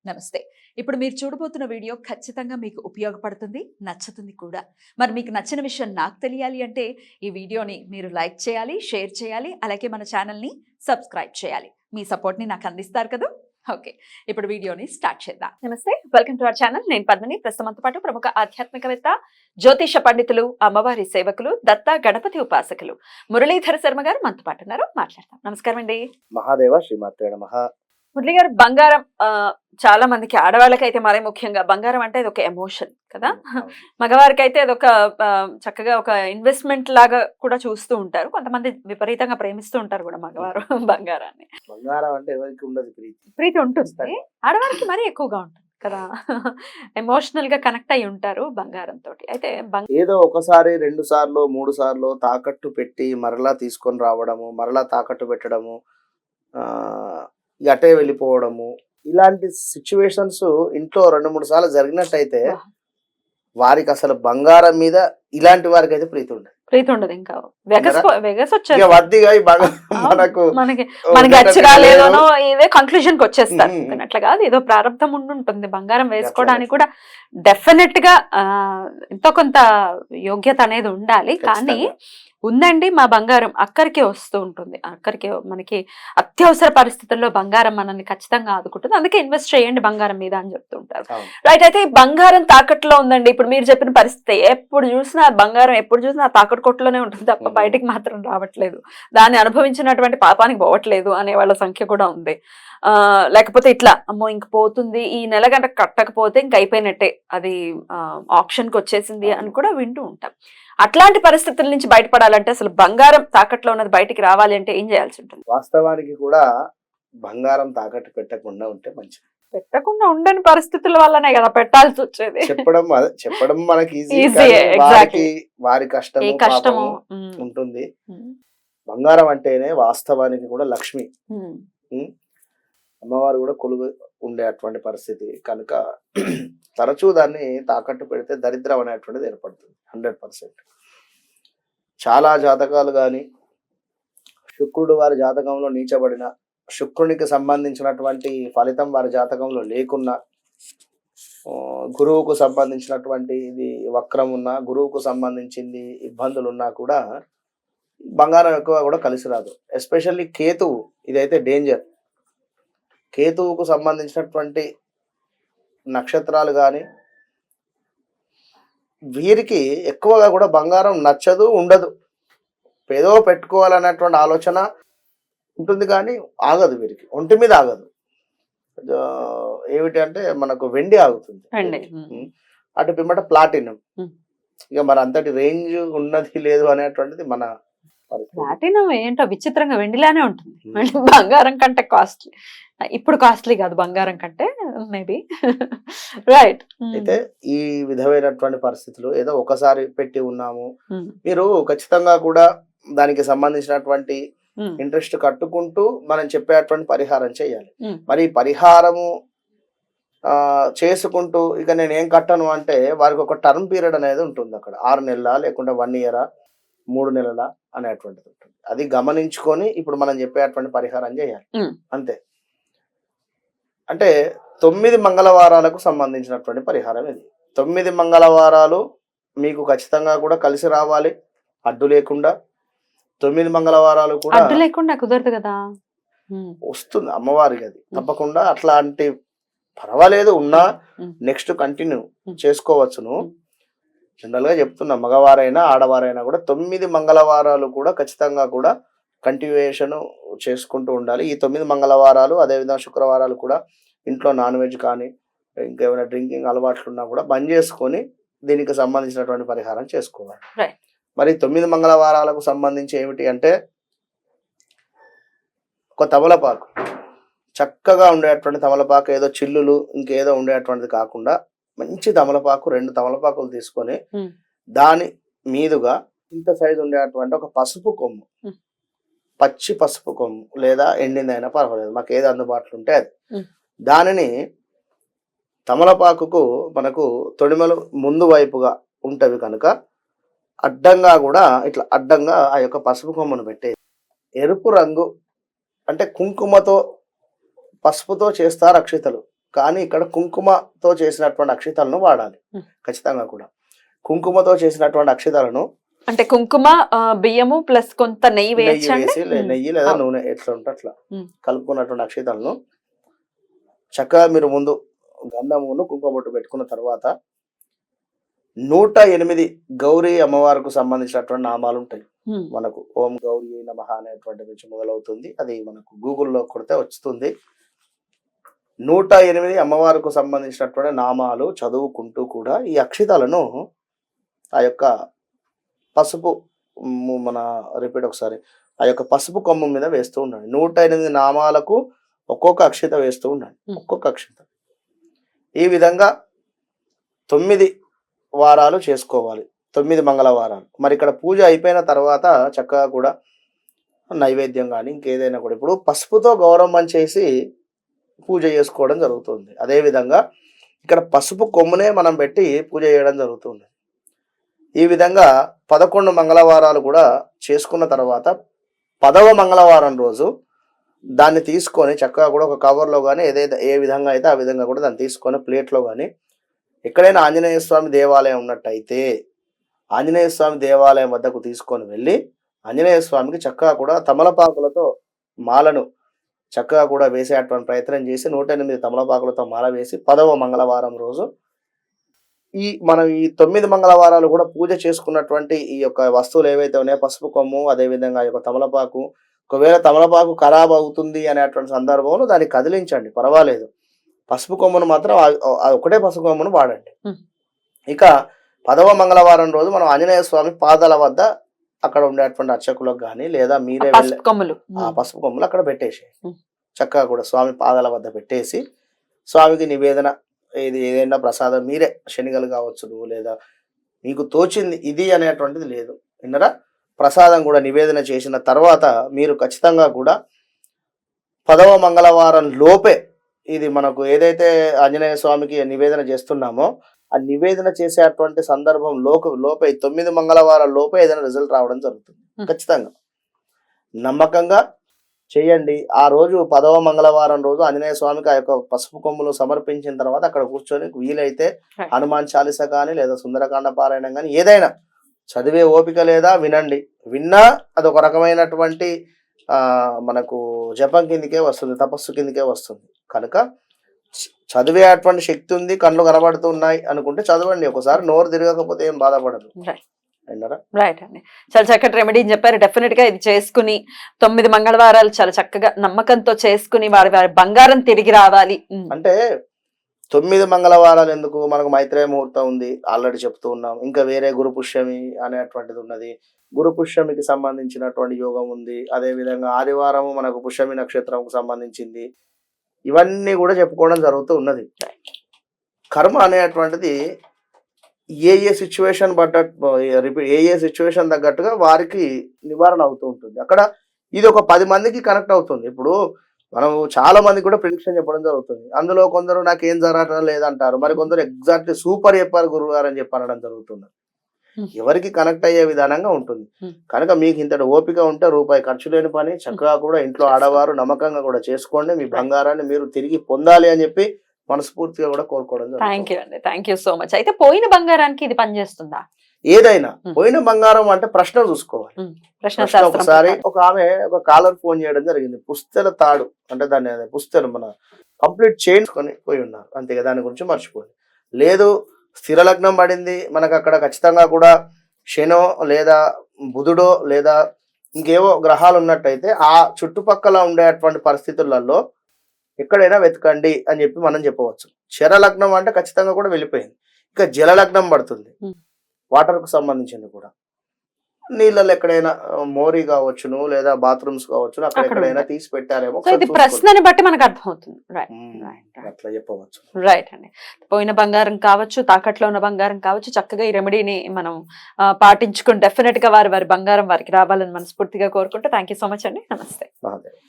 నమస్తే. ఇప్పుడు మీరు చూడబోతున్న వీడియో ఖచ్చితంగా మీకు ఉపయోగపడుతుంది, నచ్చుతుంది కూడా. మరి మీకు నచ్చిన విషయం నాకు తెలియాలి అంటే ఈ వీడియోని మీరు లైక్ చేయాలి, షేర్ చేయాలి, అలాగే మన ఛానల్‌ని సబ్స్క్రైబ్ చేయాలి. మీ సపోర్ట్‌ని నాకు అందిస్తారు కదా! ఓకే. ఇప్పుడు వీడియోని స్టార్ట్ చేద్దాం. నమస్తే. Welcome to our channel. నేను పద్మిని. ప్రస్తుతం మనతో పాటు ప్రముఖ ఆధ్యాత్మికవేత్త, జ్యోతిష పండితులు, అమ్మవారి సేవకులు, దత్త గణపతి ఉపాసకులు మురళీధర శర్మ గారు మనతో పాటు ఉన్నారు. మాట్లాడతాం. నమస్కారం అండి. మహాదేవ శ్రీమాత్రే నమః. మురళి గారు, బంగారం చాలా మందికి, ఆడవాళ్ళకైతే మరీ ముఖ్యంగా బంగారం అంటే అది ఒక ఎమోషన్ కదా. మగవారికి అయితే అదొక చక్కగా ఒక ఇన్వెస్ట్మెంట్ లాగా కూడా చూస్తూ ఉంటారు. కొంతమంది విపరీతంగా ప్రేమిస్తూ ఉంటారు కూడా మగవారు బంగారాన్ని. బంగారం అంటే ఎవరికి ఉండదు ప్రీతి ఉంటుంది, ఆడవారికి మరీ ఎక్కువగా ఉంటుంది కదా. ఎమోషనల్ గా కనెక్ట్ అయి ఉంటారు బంగారం తోటి. అయితే ఏదో ఒకసారి 2 సార్లు 3 సార్లు తాకట్టు పెట్టి మరలా తీసుకొని రావడము, మరలా తాకట్టు పెట్టడము, అటే వెళ్ళిపోవడము, ఇలాంటి సిచ్యువేషన్స్ ఇంట్లో 2-3 సార్లు జరిగినట్టయితే వారికి అసలు బంగారం మీద ఇలాంటి వారికి అయితే ప్రీతి ఉండదు. ఇంకా మనకి అచ్చిరాలేదనో ఇదే కంక్లూజన్ కి వచ్చేస్తారు. అట్లా కాదు, ఏదో ప్రారంభం ఉంటుంది. బంగారం వేసుకోవడానికి కూడా డెఫినెట్ గా ఎంతో కొంత యోగ్యత అనేది ఉండాలి. కానీ ఉందండి, మా బంగారం అక్కడికే వస్తూ ఉంటుంది. అక్కడికే మనకి అత్యవసర పరిస్థితుల్లో బంగారం మనల్ని ఖచ్చితంగా ఆదుకుంటుంది. అందుకే ఇన్వెస్ట్ చేయండి బంగారం మీద అని చెప్తూ ఉంటారు. రైట్. అయితే బంగారం తాకట్లో ఉందండి. ఇప్పుడు మీరు చెప్పిన పరిస్థితి, ఎప్పుడు చూసినా బంగారం, ఎప్పుడు చూసినా తాకట్టు కొట్టులోనే ఉంటుంది తప్ప బయటికి మాత్రం రావట్లేదు. దాన్ని అనుభవించినటువంటి పాపానికి పోవట్లేదు అనే వాళ్ళ సంఖ్య కూడా ఉంది. లేకపోతే ఇట్లా అమ్మో ఇంక పోతుంది, ఈ నెల గంట కట్టకపోతే ఇంక అయిపోయినట్టే, అది ఆప్షన్కి వచ్చేసింది అని కూడా వింటూ ఉంటాం. అట్లాంటి పరిస్థితుల నుంచి బయటపడాలంటే అసలు బంగారం తాకట్లో ఉన్నది బయటికి రావాలి అంటే ఏం చేయాల్సి ఉంటుంది? వాస్తవానికి కూడా బంగారం తాకట్టు పెట్టకుండా ఉంటే మంచిది. పెట్టకుండా ఉండని పరిస్థితుల వల్లనే కదా పెట్టాల్సి వచ్చేది. చెప్పడం మనకి ఈజీ, వారి కష్టము ఉంటుంది. బంగారం అంటేనే వాస్తవానికి కూడా లక్ష్మి, అమ్మవారు కూడా కొలువు ఉండే అటువంటి పరిస్థితి కనుక తరచూ దాన్ని తాకట్టు పెడితే దరిద్రం అనేటువంటిది ఏర్పడుతుంది 100%. చాలా జాతకాలు కానీ శుక్రుడు వారి జాతకంలో నీచబడిన, శుక్రునికి సంబంధించినటువంటి ఫలితం వారి జాతకంలో లేకున్నా, గురువుకు సంబంధించినటువంటి ఇది వక్రం ఉన్నా, గురువుకు సంబంధించింది ఇబ్బందులు ఉన్నా కూడా బంగారం ఎక్కువ కూడా కలిసి రాదు. ఎస్పెషల్లీ కేతువు, ఇదైతే డేంజర్. కేతువుకు సంబంధించినటువంటి నక్షత్రాలు కానీ వీరికి ఎక్కువగా కూడా బంగారం నచ్చదు, ఉండదు. ఏదో పెట్టుకోవాలన్నటువంటి ఆలోచన ఉంటుంది కానీ ఆగదు, వీరికి ఒంటి మీద ఆగదు. ఏమిటి అంటే మనకు వెండి ఆగుతుంది, అటు పిమ్మట ప్లాటినం. ఇక మరి అంతటి రేంజ్ ఉన్నది లేదు అనేటువంటిది మన ప్లాటినం. ఏంటో విచిత్రంగా వెండిలానే ఉంటుంది, బంగారం కంటే కాస్ట్లీ. ఇప్పుడు కాస్ట్లీ కాదు బంగారం కంటే, మేబీ. రైట్. అయితే ఈ విధమైనటువంటి పరిస్థితులు ఏదో ఒకసారి పెట్టి ఉన్నాము, మీరు ఖచ్చితంగా కూడా దానికి సంబంధించినటువంటి ఇంట్రెస్ట్ కట్టుకుంటూ మనం చెప్పేటువంటి పరిహారం చేయాలి. మరి పరిహారము చేసుకుంటూ ఇక నేను ఏం కట్టను అంటే వారికి ఒక టర్మ్ పీరియడ్ అనేది ఉంటుంది అక్కడ. 6 నెలల లేకుంటే 1 ఇయర్ 3 నెలల అనేటువంటిది ఉంటుంది. అది గమనించుకొని ఇప్పుడు మనం చెప్పేటువంటి పరిహారం చేయాలి అంతే. అంటే 9 మంగళవారాలకు సంబంధించినటువంటి పరిహారం ఇది. 9 మంగళవారాలు మీకు ఖచ్చితంగా కూడా కలిసి రావాలి, అడ్డు లేకుండా. 9 మంగళవారాలు కూడా అడ్డు లేకుండా కుదరదు కదా, వస్తుంది అమ్మవారికి అది తప్పకుండా. అట్లాంటి పర్వాలేదు ఉన్నా నెక్స్ట్ కంటిన్యూ చేసుకోవచ్చును. జనరల్ గా చెప్తున్నా, మగవారైనా ఆడవారైనా కూడా 9 మంగళవారాలు కూడా ఖచ్చితంగా కూడా కంటిన్యూయేషన్ చేసుకుంటూ ఉండాలి. ఈ 9 మంగళవారాలు అదేవిధంగా శుక్రవారాలు కూడా ఇంట్లో నాన్ వెజ్ కానీ ఇంకేమైనా డ్రింకింగ్ అలవాట్లు ఉన్నా కూడా బంద్ చేసుకొని దీనికి సంబంధించినటువంటి పరిహారం చేసుకోవాలి. మరి 9 మంగళవారాలకు సంబంధించి ఏమిటి అంటే ఒక తమలపాకు, చక్కగా ఉండేటువంటి తమలపాకు, ఏదో చిల్లులు ఇంకేదో ఉండేటువంటిది కాకుండా మంచి తమలపాకు, 2 తమలపాకులు తీసుకొని దాని మీదుగా ఇంత సైజు ఉండేటువంటి ఒక పసుపు కొమ్ము, పచ్చి పసుపు కొమ్ము లేదా ఎండిందైనా పర్వాలేదు, మాకు ఏది అందుబాటులో ఉంటే అది, దానిని తమలపాకుకు మనకు తొడిమలు ముందు వైపుగా ఉంటవి కనుక అడ్డంగా కూడా ఇట్లా అడ్డంగా ఆ యొక్క పసుపు కొమ్మను పెట్టే, ఎరుపు రంగు అంటే కుంకుమతో పసుపుతో చేస్తారు అక్షితలు, కానీ ఇక్కడ కుంకుమతో చేసినటువంటి అక్షితలను వాడాలి. ఖచ్చితంగా కూడా కుంకుమతో చేసినటువంటి అక్షితలను అంటే కుంకుమ బియ్యము ప్లస్ కొంత నెయ్యి వేసి వేసి నెయ్యి లేదా నూనె ఎట్లా ఉంటే అట్లా కలుపుకున్నటువంటి అక్షితలను చక్కగా మీరు ముందు గంధమును కుంకుమ బొట్టు పెట్టుకున్న తర్వాత 108 గౌరీ అమ్మవారికి సంబంధించినటువంటి నామాలు ఉంటాయి మనకు. ఓం గౌరీ నమః అనేటువంటి నుంచి మొదలవుతుంది. అది మనకు గూగుల్లో కొడితే వస్తుంది. 108 అమ్మవారికి సంబంధించినటువంటి నామాలు చదువుకుంటూ కూడా ఈ అక్షితలను ఆ యొక్క పసుపు మన రిపీట్ ఒకసారి ఆ యొక్క పసుపు కొమ్ము మీద వేస్తూ ఉండండి. 108 నామాలకు ఒక్కొక్క అక్షిత వేస్తూ ఉండండి. ఒక్కొక్క అక్షిత ఈ విధంగా 9 వారాలు చేసుకోవాలి. 9 మంగళవారాలు. మరి ఇక్కడ పూజ అయిపోయిన తర్వాత చక్కగా కూడా నైవేద్యం కానీ ఇంకేదైనా కూడా ఇప్పుడు పసుపుతో గౌరవం చేసి పూజ చేసుకోవడం జరుగుతుంది. అదేవిధంగా ఇక్కడ పసుపు కొమ్మునే మనం పెట్టి పూజ చేయడం జరుగుతుంది. ఈ విధంగా 11 మంగళవారాలు కూడా చేసుకున్న తర్వాత 10వ మంగళవారం రోజు దాన్ని తీసుకొని చక్కగా కూడా ఒక కవర్లో కానీ ఏ విధంగా అయితే ఆ విధంగా కూడా దాన్ని తీసుకొని ప్లేట్లో కానీ ఎక్కడైనా ఆంజనేయ స్వామి దేవాలయం ఉన్నట్టయితే ఆంజనేయ స్వామి దేవాలయం వద్దకు తీసుకొని వెళ్ళి ఆంజనేయ స్వామికి చక్కగా కూడా తమలపాకులతో మాలను చక్కగా కూడా వేసేటువంటి ప్రయత్నం చేసి 108 తమలపాకులతో మాల వేసి 10వ మంగళవారం రోజు మనం ఈ 9 మంగళవారాలు కూడా పూజ చేసుకున్నటువంటి ఈ యొక్క వస్తువులు ఏవైతే ఉన్నాయో పసుపు కొమ్ము అదేవిధంగా ఈ యొక్క తమలపాకు, ఒకవేళ తమలపాకు ఖరాబ్ అవుతుంది అనేటువంటి సందర్భంలో దాన్ని కదిలించండి, పర్వాలేదు. పసుపు కొమ్మును మాత్రం ఒకటే పసుపు కొమ్మును వాడండి. ఇక 10వ మంగళవారం రోజు మనం ఆంజనేయ స్వామి పాదాల వద్ద అక్కడ ఉండేటువంటి అర్చకులకు కానీ లేదా మీరే వెళ్ళి ఆ పసుపు కొమ్ములు అక్కడ పెట్టేసి చక్కగా కూడా స్వామి పాదాల వద్ద పెట్టేసి స్వామికి నివేదన ఏదైనా ప్రసాదం మీరే శనిగలు కావచ్చు లేదా మీకు తోచింది ఇది అనేటువంటిది లేదు. విన్నరా? ప్రసాదం కూడా నివేదన చేసిన తర్వాత మీరు ఖచ్చితంగా కూడా 10వ మంగళవారం లోపే ఇది మనకు ఏదైతే ఆంజనేయ స్వామికి నివేదన చేస్తున్నామో ఆ నివేదన చేసేటువంటి సందర్భం లోపే 9 మంగళవారాల లోపే ఏదైనా రిజల్ట్ రావడం జరుగుతుంది. ఖచ్చితంగా నమ్మకంగా చేయండి. ఆ రోజు 10వ మంగళవారం రోజు ఆంజనేయ స్వామికి ఆ యొక్క పసుపు కొమ్ములు సమర్పించిన తర్వాత అక్కడ కూర్చొని వీలైతే హనుమాన్ చాలీస కానీ లేదా సుందరకాండ పారాయణం కానీ ఏదైనా చదివే ఓపిక లేదా వినండి. విన్నా అది ఒక రకమైనటువంటి మనకు జపం కిందికే వస్తుంది, తపస్సు కిందికే వస్తుంది. కనుక చదివేటువంటి శక్తి ఉంది, కళ్ళు కనబడుతున్నాయి అనుకుంటే చదవండి. ఒకసారి నోరు తిరగకపోతే ఏం బాధపడదు. రైట్ అండి, చాలా చక్కటి రెమెడీ చెప్పారు. డెఫినెట్ గా ఇది చేసుకుని 9 మంగళవారాలు చాలా చక్కగా నమ్మకంతో చేసుకుని వారి బంగారం తిరిగి రావాలి. అంటే 9 మంగళవారాలు ఎందుకు, మనకు మైత్రేయ ముహూర్తం ఉంది ఆల్రెడీ చెప్తూ ఉన్నాం. ఇంకా వేరే గురు పుష్యమి అనేటువంటిది ఉన్నది. గురు పుష్యమికి సంబంధించినటువంటి యోగం ఉంది. అదే విధంగా ఆదివారం మనకు పుష్యమి నక్షత్రంకు సంబంధించింది. ఇవన్నీ కూడా చెప్పుకోవడం జరుగుతూ ఉన్నది. కర్మ అనేటువంటిది ఏ సిచ్యువేషన్ సిచ్యువేషన్ తగ్గట్టుగా వారికి నివారణ అవుతూ ఉంటుంది. అక్కడ ఇది ఒక 10 మందికి కనెక్ట్ అవుతుంది. ఇప్పుడు మనం చాలా మంది కూడా ప్రిడిక్షన్ చెప్పడం జరుగుతుంది. అందులో కొందరు నాకు ఏం జరగడం లేదంటారు, మరి కొందరు ఎగ్జాక్ట్లీ సూపర్ చెప్పారు గురువు గారు అని చెప్పనడం జరుగుతుంది. ఎవరికి కనెక్ట్ అయ్యే విధానంగా ఉంటుంది. కనుక మీకు ఇంతటి ఓపిక ఉంటే రూపాయి ఖర్చు లేని పని చక్కగా కూడా ఇంట్లో ఆడవారు నమ్మకంగా కూడా చేసుకోండి. మీ బంగారాన్ని మీరు తిరిగి పొందాలి అని చెప్పి మనస్ఫూర్తిగా కూడా కోరుకోవడం. Thank you so much. అయితే పోయిన బంగారానికి ఇది పనిచేస్తుందా? ఏదైనా పోయిన బంగారం అంటే ప్రశ్న చూసుకోవాలి. ఒకసారి ఒక ఆమె ఒక కాలర్ ఫోన్ చేయడం జరిగింది. పుస్తెల తాడు అంటే దాన్ని పుస్తెలు మన కంప్లీట్ చేయించుకొని పోయి ఉన్నారు. అంతే, దాని గురించి మర్చిపోండి. లేదు స్థిర లగ్నం పడింది మనకు అక్కడ ఖచ్చితంగా కూడా శనో లేదా బుధుడో లేదా ఇంకేవో గ్రహాలు ఉన్నట్టయితే ఆ చుట్టుపక్కల ఉండేటువంటి పరిస్థితులలో ఎక్కడైనా వెతకండి అని చెప్పి మనం చెప్పవచ్చు. క్షర లగ్నం అంటే ఖచ్చితంగా కూడా వెళ్ళిపోయింది. ఇక జల లగ్నం పడుతుంది, వాటర్ కు సంబంధించింది కూడా. నీళ్ళలో ఎక్కడైనా మోరీ కావచ్చును లేదా బాత్రూమ్స్ కావచ్చును, అక్కడ ఎక్కడైనా తీసి పెట్టారేమో ప్రశ్నని బట్టి మనకు అర్థమవుతుంది. అట్లా చెప్పవచ్చు. రైట్ అండి, పోయిన బంగారం కావచ్చు, తాకట్లో ఉన్న బంగారం కావచ్చు, చక్కగా ఈ రెమెడీని మనం పాటించుకుని డెఫినెట్ గా వారి బంగారం వారికి రావాలని మనస్ఫూర్తిగా కోరుకుంటూ థ్యాంక్ యూ సో మచ్ అండి. నమస్తే.